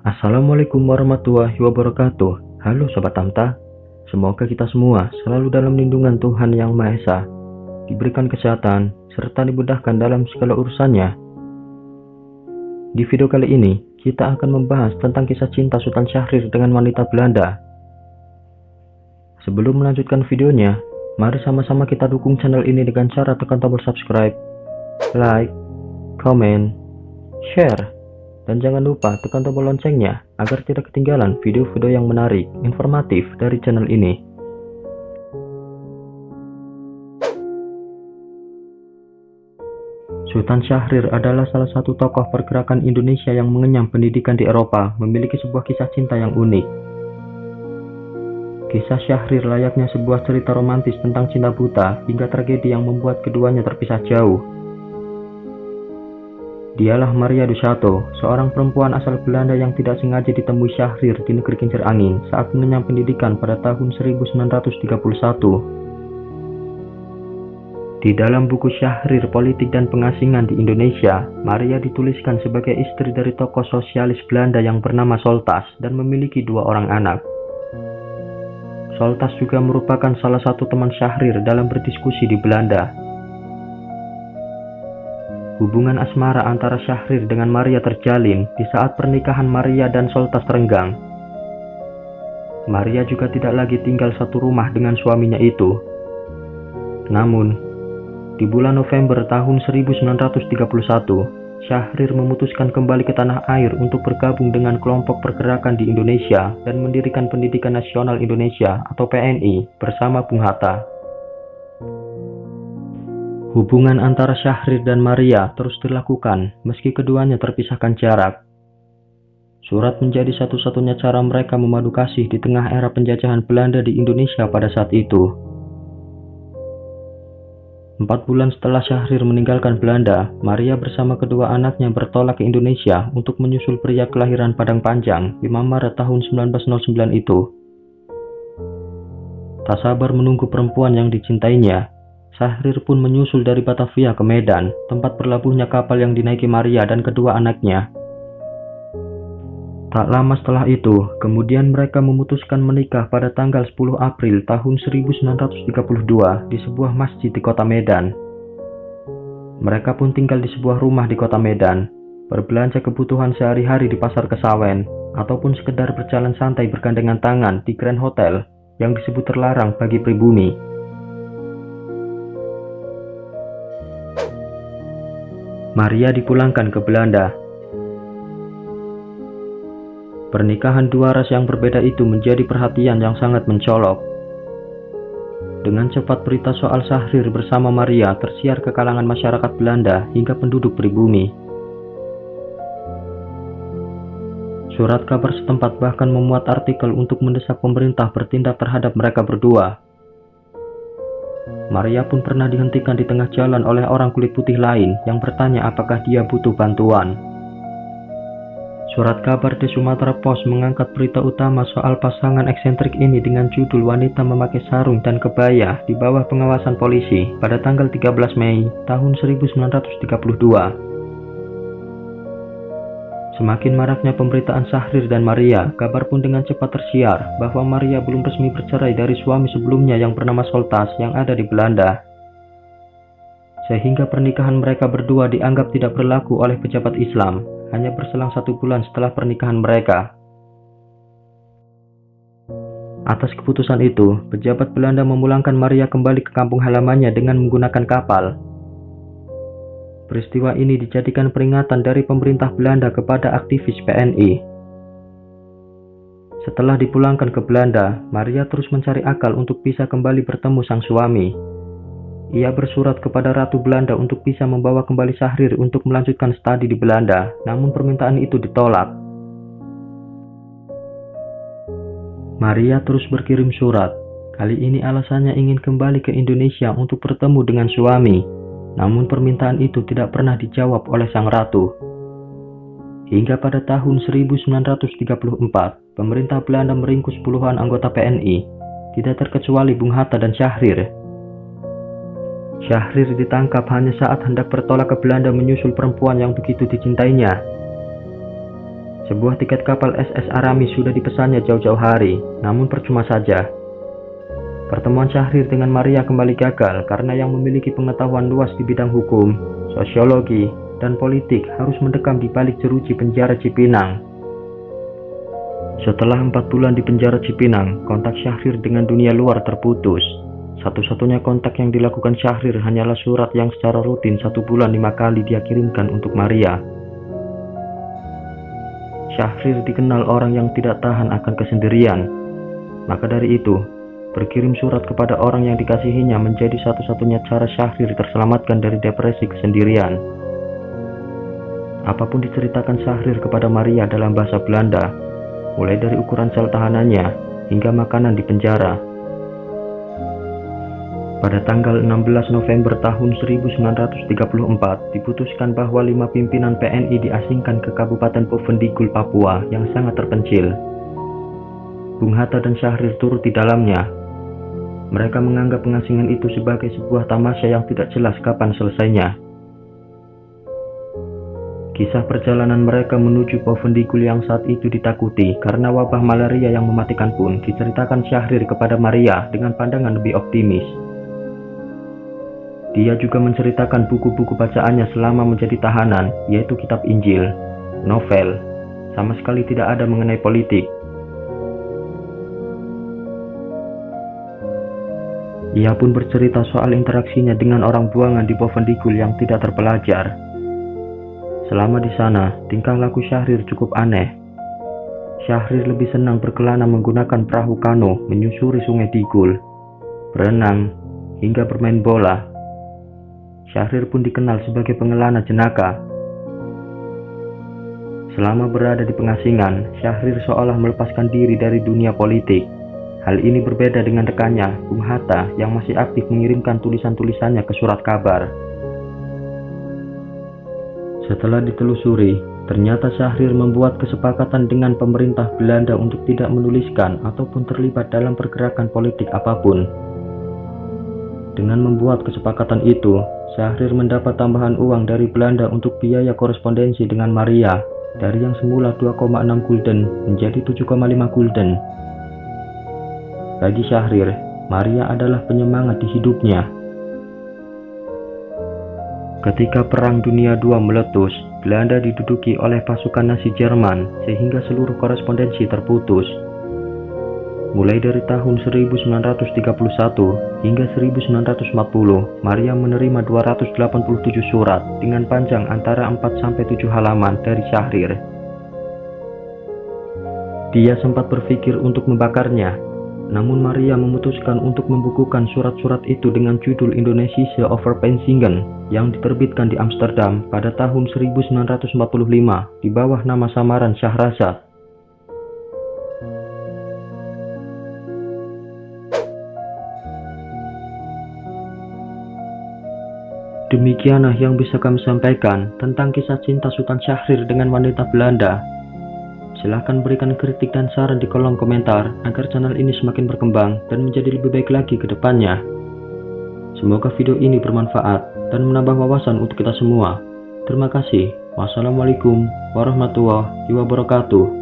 Assalamualaikum warahmatullahi wabarakatuh. Halo Sobat Tamta, semoga kita semua selalu dalam lindungan Tuhan Yang Maha Esa, diberikan kesehatan, serta dimudahkan dalam segala urusannya. Di video kali ini, kita akan membahas tentang kisah cinta Sultan Syahrir dengan wanita Belanda. Sebelum melanjutkan videonya, mari sama-sama kita dukung channel ini dengan cara tekan tombol subscribe, like, comment, share, dan jangan lupa tekan tombol loncengnya agar tidak ketinggalan video-video yang menarik, informatif dari channel ini. Sultan Syahrir adalah salah satu tokoh pergerakan Indonesia yang mengenyam pendidikan di Eropa, memiliki sebuah kisah cinta yang unik. Kisah Syahrir layaknya sebuah cerita romantis tentang cinta buta hingga tragedi yang membuat keduanya terpisah jauh. Dialah Maria de Chateau, seorang perempuan asal Belanda yang tidak sengaja ditemui Syahrir di negeri kincir angin saat mengenyam pendidikan pada tahun 1931. Di dalam buku Syahrir, Politik dan Pengasingan di Indonesia, Maria dituliskan sebagai istri dari tokoh sosialis Belanda yang bernama Soltas dan memiliki 2 orang anak. Soltas juga merupakan salah satu teman Syahrir dalam berdiskusi di Belanda. Hubungan asmara antara Syahrir dengan Maria terjalin di saat pernikahan Maria dan Soltas renggang. Maria juga tidak lagi tinggal satu rumah dengan suaminya itu. Namun, di bulan November tahun 1931, Syahrir memutuskan kembali ke tanah air untuk bergabung dengan kelompok pergerakan di Indonesia dan mendirikan Pendidikan Nasional Indonesia atau PNI bersama Bung Hatta. Hubungan antara Syahrir dan Maria terus dilakukan meski keduanya terpisahkan jarak. Surat menjadi satu-satunya cara mereka memadu kasih di tengah era penjajahan Belanda di Indonesia pada saat itu. 4 bulan setelah Syahrir meninggalkan Belanda, Maria bersama kedua anaknya bertolak ke Indonesia untuk menyusul pria kelahiran Padang Panjang 5 Maret tahun 1909 itu. Tak sabar menunggu perempuan yang dicintainya, Syahrir pun menyusul dari Batavia ke Medan, tempat berlabuhnya kapal yang dinaiki Maria dan kedua anaknya. Tak lama setelah itu, kemudian mereka memutuskan menikah pada tanggal 10 April tahun 1932 di sebuah masjid di kota Medan. Mereka pun tinggal di sebuah rumah di kota Medan, berbelanja kebutuhan sehari-hari di pasar Kesawen, ataupun sekedar berjalan santai bergandengan tangan di Grand Hotel yang disebut terlarang bagi pribumi. Maria dipulangkan ke Belanda. Pernikahan 2 ras yang berbeda itu menjadi perhatian yang sangat mencolok. Dengan cepat berita soal Syahrir bersama Maria tersiar ke kalangan masyarakat Belanda hingga penduduk pribumi. Surat kabar setempat bahkan memuat artikel untuk mendesak pemerintah bertindak terhadap mereka berdua. Maria pun pernah dihentikan di tengah jalan oleh orang kulit putih lain yang bertanya apakah dia butuh bantuan. Surat kabar The Sumatra Post mengangkat berita utama soal pasangan eksentrik ini dengan judul "Wanita Memakai Sarung dan Kebaya di Bawah Pengawasan Polisi" pada tanggal 13 Mei tahun 1932. Semakin maraknya pemberitaan Syahrir dan Maria, kabar pun dengan cepat tersiar bahwa Maria belum resmi bercerai dari suami sebelumnya yang bernama Soltas yang ada di Belanda. Sehingga pernikahan mereka berdua dianggap tidak berlaku oleh pejabat Islam, hanya berselang 1 bulan setelah pernikahan mereka. Atas keputusan itu, pejabat Belanda memulangkan Maria kembali ke kampung halamannya dengan menggunakan kapal. Peristiwa ini dijadikan peringatan dari pemerintah Belanda kepada aktivis PNI. Setelah dipulangkan ke Belanda, Maria terus mencari akal untuk bisa kembali bertemu sang suami. Ia bersurat kepada Ratu Belanda untuk bisa membawa kembali Syahrir untuk melanjutkan studi di Belanda, namun permintaan itu ditolak. Maria terus berkirim surat. Kali ini alasannya ingin kembali ke Indonesia untuk bertemu dengan suami, namun permintaan itu tidak pernah dijawab oleh sang ratu. Hingga pada tahun 1934, pemerintah Belanda meringkus puluhan anggota PNI, tidak terkecuali Bung Hatta dan Syahrir. Syahrir ditangkap hanya saat hendak bertolak ke Belanda menyusul perempuan yang begitu dicintainya. Sebuah tiket kapal SS Aramis sudah dipesannya jauh-jauh hari, namun percuma saja. Pertemuan Syahrir dengan Maria kembali gagal karena yang memiliki pengetahuan luas di bidang hukum, sosiologi, dan politik harus mendekam di balik jeruji penjara Cipinang. Setelah 4 bulan di penjara Cipinang, kontak Syahrir dengan dunia luar terputus. Satu-satunya kontak yang dilakukan Syahrir hanyalah surat yang secara rutin 1 bulan 5 kali dia kirimkan untuk Maria. Syahrir dikenal orang yang tidak tahan akan kesendirian. Maka dari itu, berkirim surat kepada orang yang dikasihinya menjadi satu-satunya cara Syahrir terselamatkan dari depresi kesendirian. Apapun diceritakan Syahrir kepada Maria dalam bahasa Belanda, mulai dari ukuran sel tahanannya hingga makanan di penjara. Pada tanggal 16 November tahun 1934 diputuskan bahwa 5 pimpinan PNI diasingkan ke Kabupaten Bovendigul, Papua yang sangat terpencil. Bung Hatta dan Syahrir turut di dalamnya. Mereka menganggap pengasingan itu sebagai sebuah tamasya yang tidak jelas kapan selesainya. Kisah perjalanan mereka menuju Bovendigul yang saat itu ditakuti karena wabah malaria yang mematikan pun diceritakan Syahrir kepada Maria dengan pandangan lebih optimis. Dia juga menceritakan buku-buku bacaannya selama menjadi tahanan, yaitu kitab Injil, novel, sama sekali tidak ada mengenai politik. Ia pun bercerita soal interaksinya dengan orang buangan di Bovendigul yang tidak terpelajar. Selama di sana, tingkah laku Syahrir cukup aneh. Syahrir lebih senang berkelana menggunakan perahu kano menyusuri sungai Digul, berenang, hingga bermain bola. Syahrir pun dikenal sebagai pengelana jenaka. Selama berada di pengasingan, Syahrir seolah melepaskan diri dari dunia politik. Hal ini berbeda dengan rekannya, Bung Hatta, yang masih aktif mengirimkan tulisan-tulisannya ke surat kabar. Setelah ditelusuri, ternyata Syahrir membuat kesepakatan dengan pemerintah Belanda untuk tidak menuliskan ataupun terlibat dalam pergerakan politik apapun. Dengan membuat kesepakatan itu, Syahrir mendapat tambahan uang dari Belanda untuk biaya korespondensi dengan Maria dari yang semula 2,6 gulden menjadi 7,5 gulden. Bagi Syahrir, Maria adalah penyemangat di hidupnya. Ketika Perang Dunia II meletus, Belanda diduduki oleh pasukan Nazi Jerman sehingga seluruh korespondensi terputus. Mulai dari tahun 1931 hingga 1940, Maria menerima 287 surat dengan panjang antara 4-7 halaman dari Syahrir. Dia sempat berpikir untuk membakarnya, namun Maria memutuskan untuk membukukan surat-surat itu dengan judul Indonesische Overpeinzingen yang diterbitkan di Amsterdam pada tahun 1945 di bawah nama samaran Syahrazad. Demikianlah yang bisa kami sampaikan tentang kisah cinta Sultan Syahrir dengan wanita Belanda. Silahkan berikan kritik dan saran di kolom komentar agar channel ini semakin berkembang dan menjadi lebih baik lagi ke depannya. Semoga video ini bermanfaat dan menambah wawasan untuk kita semua. Terima kasih. Wassalamualaikum warahmatullahi wabarakatuh.